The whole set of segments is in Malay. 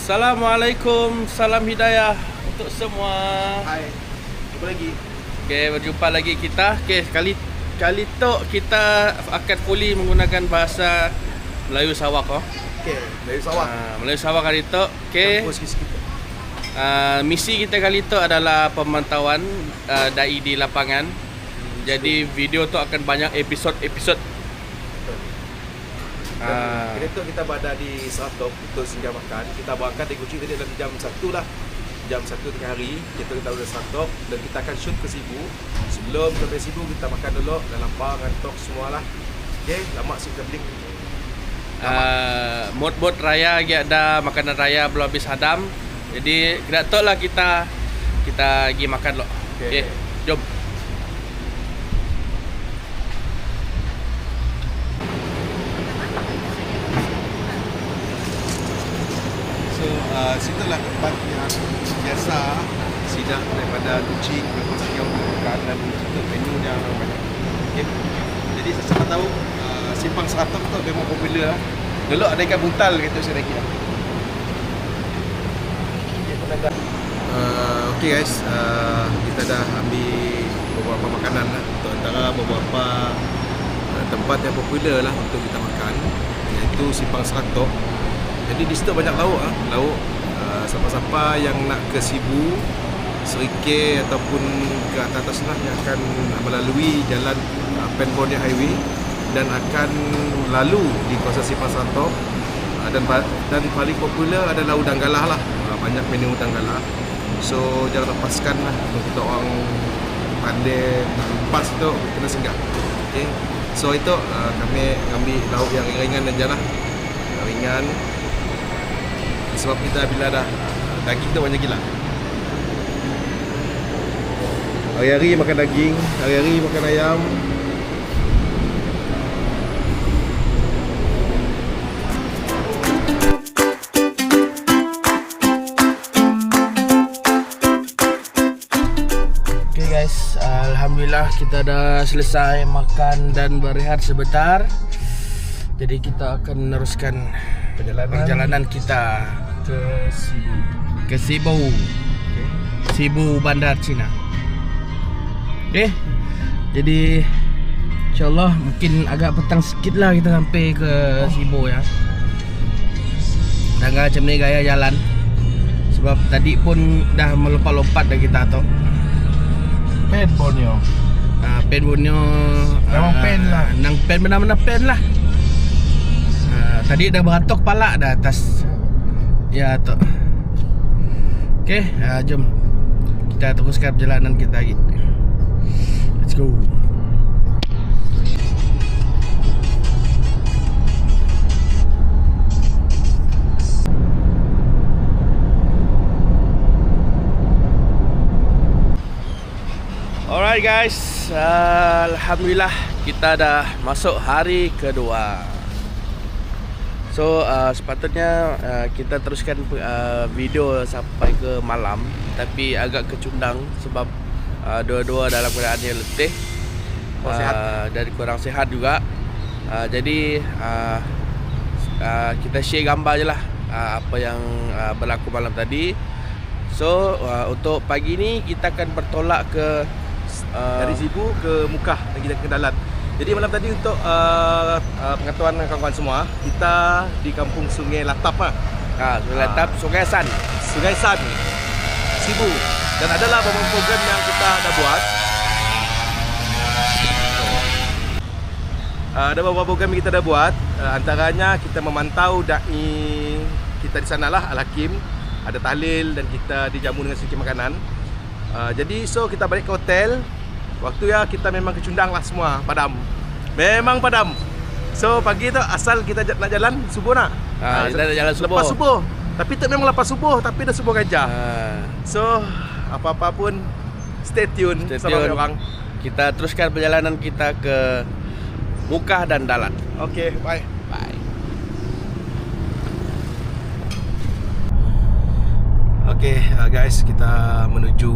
Assalamualaikum, salam hidayah untuk semua. Hai, jumpa lagi. Okay, berjumpa lagi kita. Okay, kali tu kita akan fully menggunakan bahasa Melayu Sarawak. Okay, Melayu Sarawak. Melayu Sarawak kali tu. Okay. Misi kita kali tu adalah pemantauan dai di lapangan. Jadi video tu akan banyak episod-episod. Kali tu kita berada di Seratok untuk singgah makan. Kita berangkat dari Kuching tadi dalam jam 1 lah. Jam 1 tengah hari kita berada di Seratok dan kita akan shoot ke Sibu. Sebelum sampai Sibu kita makan dulu dan lapar, ngantuk semualah. Okay, lama sih kita beli. Mod raya ada makanan raya belum habis hadam. Jadi kira tu lah kita pergi makan lo. Okay, jom. Situlah tempat yang biasa sidang daripada Kuching berkongsikan makan dan untuk menu yang banyak. Okay. Jadi siapa tahu simpang Seratok tu memang popular. Dulu ada ikan buntal gitu saya kira. Okay guys, kita dah ambil beberapa makanan lah untuk antara beberapa tempat yang popular lah untuk kita makan, iaitu simpang Seratok. Jadi di situ banyak lauk lauk. Siapa-siapa yang nak ke Sibu, Serikir ataupun ke atas lah yang akan melalui jalan Pen Borneo Highway dan akan lalu di kawasan simpang Seratok, dan paling popular adalah udang galah lah. Banyak menu udang galah. So jangan lepaskan lah untuk kita orang pandai pas tu kena singgah. Okay. So itu kami ambil lauk yang ringan aja lah. Ringan. Sebab kita bila dah daging tu banyak gila. Hari-hari makan daging, hari-hari makan ayam. Okay guys, alhamdulillah kita dah selesai makan dan berehat sebentar. Jadi kita akan meneruskan perjalanan kita ke Sibu. Sibu Bandar Cina. Okay. Jadi InsyaAllah mungkin agak petang sikit lah kita sampai ke Sibu ya. Dan macam ni gaya jalan. Sebab tadi pun dah melompat-lompat dah kita tu. Pen Borneo. Pen Borneo. Memang pen lah. Nang pen benar-benar pen lah. Tadi dah beratok kepala dah atas. Ya tu. Okay, jom kita teruskan perjalanan kita lagi. Let's go. Alright guys, alhamdulillah kita dah masuk hari kedua. So sepatutnya kita teruskan video sampai ke malam, tapi agak kecundang sebab dua-dua dalam keadaan yang letih dan kurang sihat juga. Jadi kita share gambar je lah apa yang berlaku malam tadi. So untuk pagi ni kita akan bertolak ke dari Sibu ke Mukah lagi ke Dalat. Jadi malam tadi untuk pengetahuan kawan-kawan semua, kita di kampung Sungai Latap lah. Sungai Latap, Sungai San, Sibu. Dan adalah beberapa program yang kita dah buat. Ada beberapa program yang kita dah buat. Antaranya kita memantau dai kita di sana lah, Al-Hakim. Ada tahlil dan kita dijamu dengan sedikit makanan. Jadi so kita balik ke hotel. Waktu ya kita memang kecundang lah semua, padam. Memang padam. So pagi tu asal kita nak jalan subuh nak. Kita nak jalan subuh. Lepas subuh. Tapi tak memang lepas subuh, tapi dah subuh gajah. So apa-apa pun stay tune sama orang. Kita teruskan perjalanan kita ke Mukah dan Dalat. Okay, bye. Bye. Okay guys, kita menuju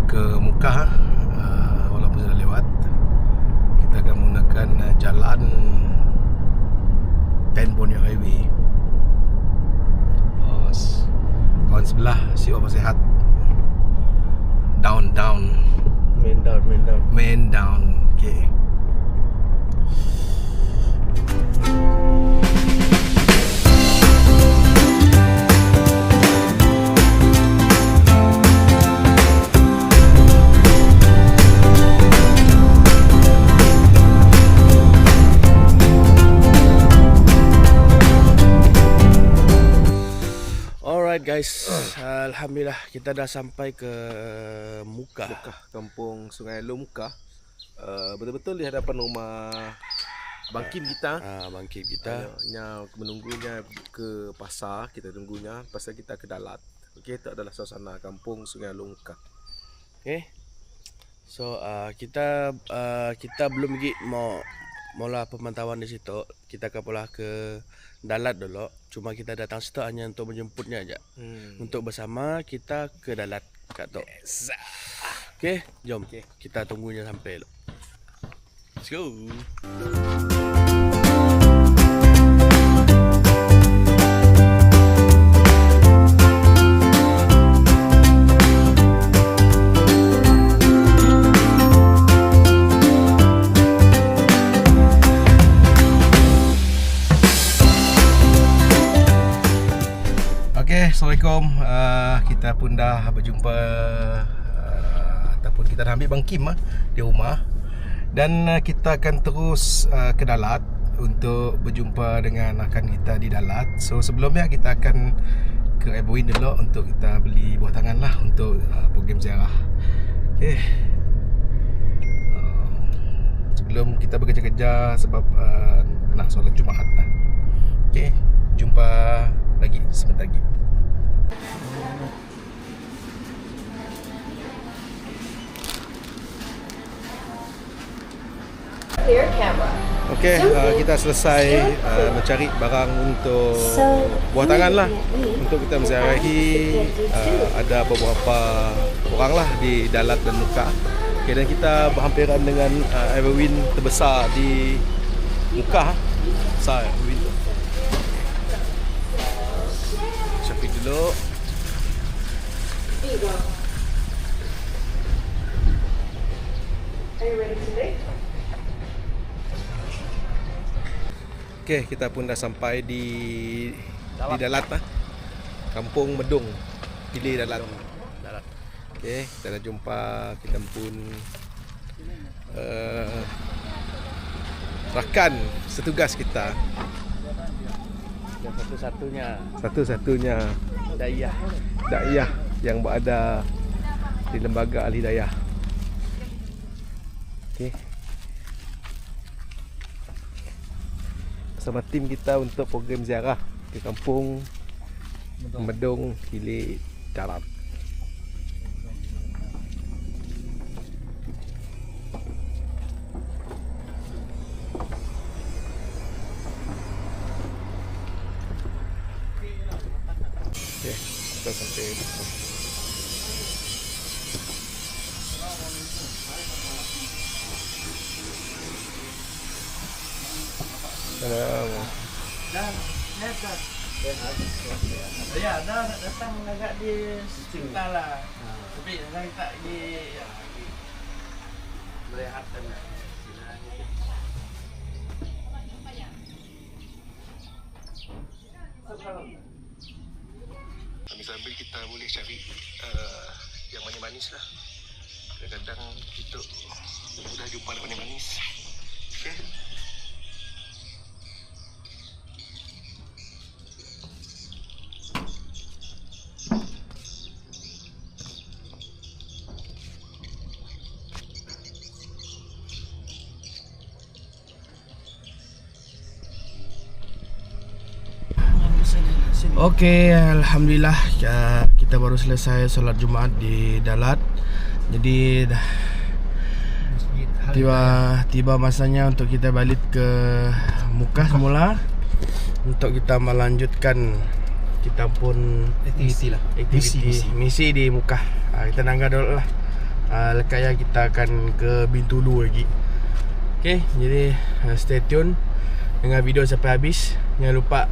ke Mukah. Walaupun sudah lewat, kita akan menggunakan jalan Pen Borneo Highway. Si Bapak Sehat. Down. Main down. Okay. Alright guys, alhamdulillah kita dah sampai ke Mukah. Kampung Sungai Long Mukah. Betul-betul di hadapan rumah Abang Kim kita. Abang Kim kita. Yang menunggunya ke pasar, kita tunggunya pasal kita ke Dalat. Okey, itu adalah suasana Kampung Sungai Long Mukah. Okay. So kita belum lagi mau mula pemantauan di situ. Kita akan pula ke Dalat dulu. Cuma kita datang situ hanya untuk menjemputnya aja. Untuk bersama kita ke Dalat Kak Tok. Yes. Okay, jom. Kita tunggunya sampai dulu. Let's go. Assalamualaikum. Kita pun dah berjumpa ataupun kita dah ambil Bang Kim di rumah. Dan kita akan terus ke Dalat untuk berjumpa dengan rakan kita di Dalat. So sebelumnya kita akan ke Everwin dulu untuk kita beli buah tangan lah untuk program ziarah. Okay. Sebelum kita bekerja-kerja sebab nak solat Jumaat lah. Okay, jumpa lagi sebentar lagi. Okey, kita selesai mencari barang untuk buah tangan lah untuk kita menziarahi. Ada beberapa orang lah di Dalat dan Mukah. Okay, dan kita berhampiran dengan Everwin terbesar di Mukah. Besar Everwin tu. Shopping dulu. Are you ready to bake? Okey, kita pun dah sampai di Dalat lah. Kampung Medung, Pilih Dalat. Okey, kita dah jumpa, kita pun rakan setugas kita. Dan Satu-satunya daiyah yang berada di Lembaga Al-Hidayah. Okey. Bersama tim kita untuk program ziarah ke Kampung Medung, Hilir Dalat. Okey, kita sampai. Ya, dah datang agak di sekitar lah. Tapi saya tak di berehat dan Sambil kita boleh cari yang manis-manis lah. Kadang-kadang kita mudah jumpa yang manis-manis. Okey. Okey, alhamdulillah kita baru selesai solat Jumaat di Dalat. Jadi dah tiba masanya untuk kita balik ke Mukah semula untuk kita melanjutkan kita pun aktiviti misi di Mukah. Kita nangga dulu lah. Lekaya kita akan ke Bintulu lagi. Okey, jadi stay tune dengan video sampai habis. Jangan lupa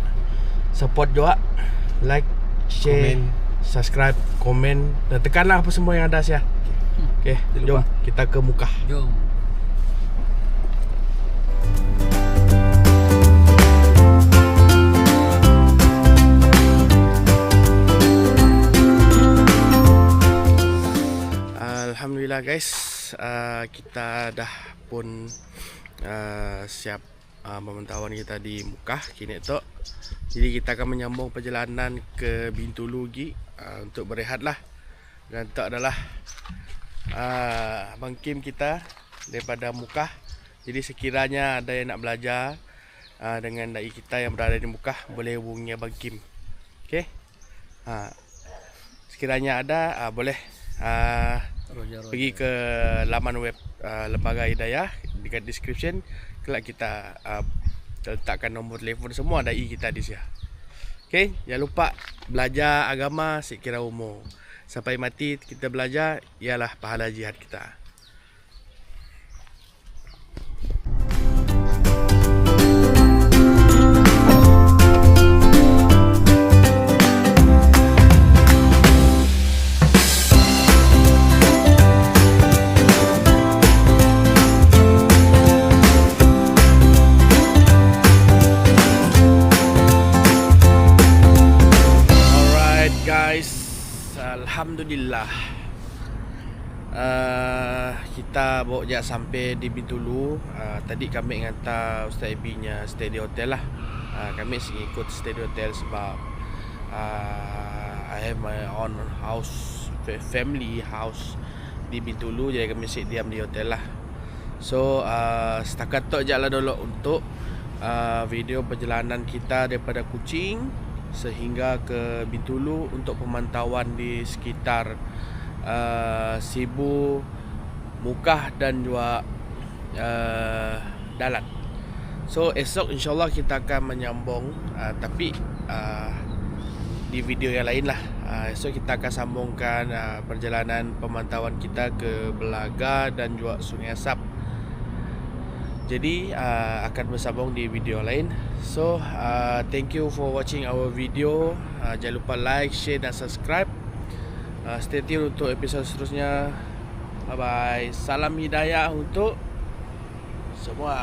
support juga, like, share, subscribe, komen dan tekanlah apa semua yang ada Sia. Okey, jom kita ke Mukah. Jom. Alhamdulillah guys, kita dah pun siap pemantauan kita di Mukah kini tu. Jadi kita akan menyambung perjalanan ke Bintulu lagi untuk berehat lah. Dan tu adalah Abang Kim kita daripada Mukah. Jadi sekiranya ada yang nak belajar dengan dai kita yang berada di Mukah, boleh hubungi Abang Kim. Okey. Sekiranya ada boleh pergi ke laman web Lembaga Hidayah dekat description. Kelak kita letakkan nombor telefon semua dai kita di sini. Okey, jangan lupa belajar agama sekira umur. Sampai mati kita belajar, ialah pahala jihad kita. Alhamdulillah, kita bawa je sampai di Bintulu. Tadi kami hantar Ustaz Ibi nya stay di hotel lah. Kami ikut stay di hotel sebab I have my own house, family house di Bintulu. Jadi kami sit diam di hotel lah. So setakat tu je lah dulu untuk video perjalanan kita daripada Kuching sehingga ke Bintulu untuk pemantauan di sekitar Sibu, Mukah dan juga Dalat. So esok insyaAllah kita akan menyambung, tapi di video yang lain lah. Esok kita akan sambungkan perjalanan pemantauan kita ke Belaga dan juga Sungai Asap. Jadi akan bersambung di video lain. So thank you for watching our video. Jangan lupa like, share dan subscribe. Stay tune untuk episod seterusnya. Bye bye. Salam hidayah untuk semua.